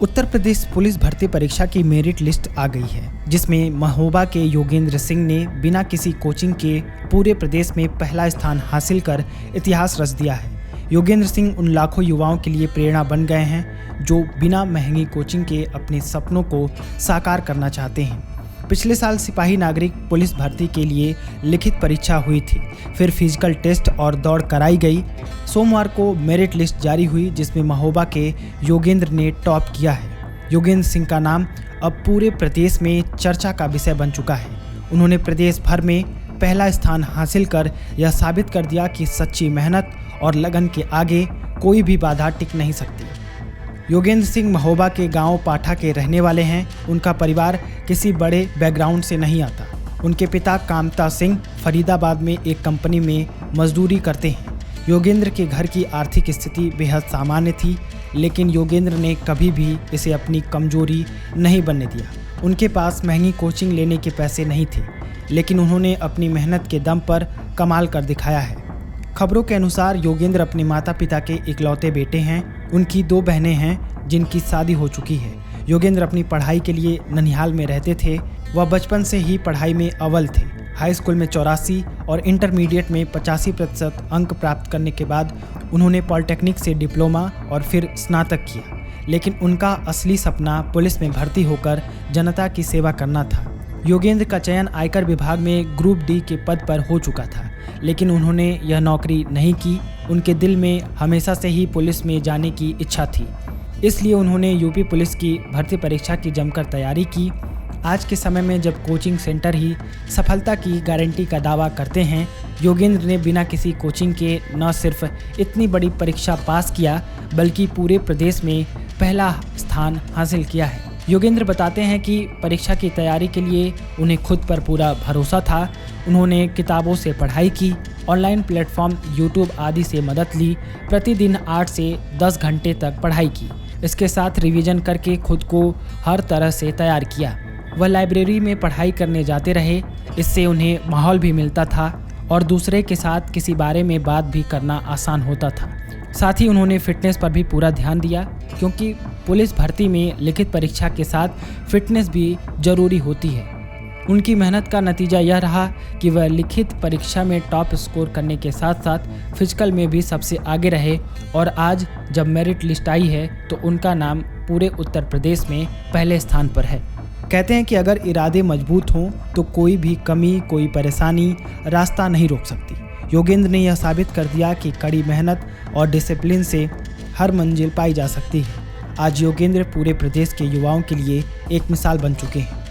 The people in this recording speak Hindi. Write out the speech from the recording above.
उत्तर प्रदेश पुलिस भर्ती परीक्षा की मेरिट लिस्ट आ गई है, जिसमें महोबा के योगेंद्र सिंह ने बिना किसी कोचिंग के पूरे प्रदेश में पहला स्थान हासिल कर इतिहास रच दिया है। योगेंद्र सिंह उन लाखों युवाओं के लिए प्रेरणा बन गए हैं जो बिना महंगी कोचिंग के अपने सपनों को साकार करना चाहते हैं। पिछले साल सिपाही नागरिक पुलिस भर्ती के लिए लिखित परीक्षा हुई थी, फिर फिजिकल टेस्ट और दौड़ कराई गई। सोमवार को मेरिट लिस्ट जारी हुई, जिसमें महोबा के योगेंद्र ने टॉप किया है। योगेंद्र सिंह का नाम अब पूरे प्रदेश में चर्चा का विषय बन चुका है। उन्होंने प्रदेश भर में पहला स्थान हासिल कर यह साबित कर दिया कि सच्ची मेहनत और लगन के आगे कोई भी बाधा टिक नहीं सकती। योगेंद्र सिंह महोबा के गांव पाठा के रहने वाले हैं। उनका परिवार किसी बड़े बैकग्राउंड से नहीं आता। उनके पिता कामता सिंह फरीदाबाद में एक कंपनी में मजदूरी करते हैं। योगेंद्र के घर की आर्थिक स्थिति बेहद सामान्य थी, लेकिन योगेंद्र ने कभी भी इसे अपनी कमजोरी नहीं बनने दिया। उनके पास महंगी कोचिंग लेने के पैसे नहीं थे, लेकिन उन्होंने अपनी मेहनत के दम पर कमाल कर दिखाया है। खबरों के अनुसार योगेंद्र अपने माता पिता के इकलौते बेटे हैं। उनकी 2 बहनें हैं जिनकी शादी हो चुकी है। योगेंद्र अपनी पढ़ाई के लिए ननिहाल में रहते थे। वह बचपन से ही पढ़ाई में अव्वल थे। हाई स्कूल में 84 और इंटरमीडिएट में 85% अंक प्राप्त करने के बाद उन्होंने पॉलिटेक्निक से डिप्लोमा और फिर स्नातक किया। लेकिन उनका असली सपना पुलिस में भर्ती होकर जनता की सेवा करना था। योगेंद्र का चयन आयकर विभाग में ग्रुप डी के पद पर हो चुका था, लेकिन उन्होंने यह नौकरी नहीं की। उनके दिल में हमेशा से ही पुलिस में जाने की इच्छा थी, इसलिए उन्होंने यूपी पुलिस की भर्ती परीक्षा की जमकर तैयारी की। आज के समय में जब कोचिंग सेंटर ही सफलता की गारंटी का दावा करते हैं, योगेंद्र ने बिना किसी कोचिंग के न सिर्फ इतनी बड़ी परीक्षा पास किया, बल्कि पूरे प्रदेश में पहला स्थान हासिल किया है। योगेंद्र बताते हैं कि परीक्षा की तैयारी के लिए उन्हें खुद पर पूरा भरोसा था। उन्होंने किताबों से पढ़ाई की, ऑनलाइन प्लेटफॉर्म यूट्यूब आदि से मदद ली। प्रतिदिन 8 से 10 घंटे तक पढ़ाई की। इसके साथ रिवीजन करके खुद को हर तरह से तैयार किया। वह लाइब्रेरी में पढ़ाई करने जाते रहे। इससे उन्हें माहौल भी मिलता था और दूसरे के साथ किसी बारे में बात भी करना आसान होता था। साथ ही उन्होंने फिटनेस पर भी पूरा ध्यान दिया, क्योंकि पुलिस भर्ती में लिखित परीक्षा के साथ फिटनेस भी जरूरी होती है। उनकी मेहनत का नतीजा यह रहा कि वह लिखित परीक्षा में टॉप स्कोर करने के साथ साथ फिजिकल में भी सबसे आगे रहे और आज जब मेरिट लिस्ट आई है तो उनका नाम पूरे उत्तर प्रदेश में पहले स्थान पर है। कहते हैं कि अगर इरादे मजबूत हों तो कोई भी कमी, कोई परेशानी रास्ता नहीं रोक सकती। योगेंद्र ने यह साबित कर दिया कि कड़ी मेहनत और डिसिप्लिन से हर मंजिल पाई जा सकती है। आज योगेंद्र पूरे प्रदेश के युवाओं के लिए एक मिसाल बन चुके हैं।